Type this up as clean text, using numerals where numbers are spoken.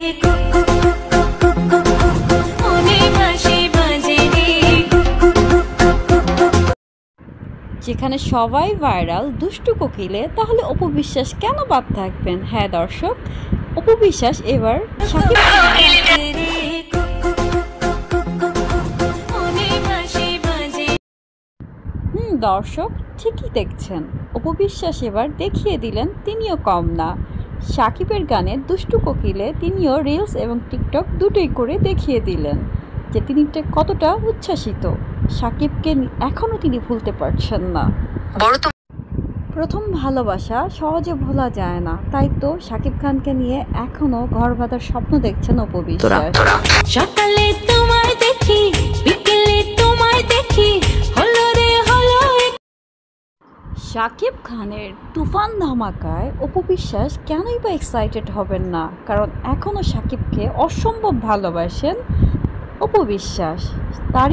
যেখানে সবাই ভাইরাল দুষ্টু কোকিলে, তাহলে অপু বিশ্বাস কেন বাদ থাকবেন? হ্যাঁ দর্শক, অপু বিশ্বাস এবার শাকিব দর্শক ঠিকই দেখছেন, অপু বিশ্বাস এবার দেখিয়ে দিলেন তিনিও কম না। শাকিবের গানে দুষ্টু কোকিলে তিনিও রিলস এবং টিকটক দুটোই করে দেখিয়ে দিলেন যে তিনি কতটা উচ্ছ্বাসিত। শাকিবকে এখনও তিনি ভুলতে পারছেন না। প্রথম ভালোবাসা সহজে ভোলা যায় না, তাই তো শাকিব খানকে নিয়ে এখনো ঘর বাঁধার স্বপ্ন দেখছেন অপু বিশ্বাস। সকালে তোমায় দেখি, বিকেলে তোমায় দেখি, হলো রে হলো। শাকিব খানের তুফান ধামাকায় অপু বিশ্বাস কেনই বা এক্সাইটেড হবেন না, কারণ এখনো শাকিবকে অসম্ভব ভালোবাসেন অপু বিশ্বাস। তার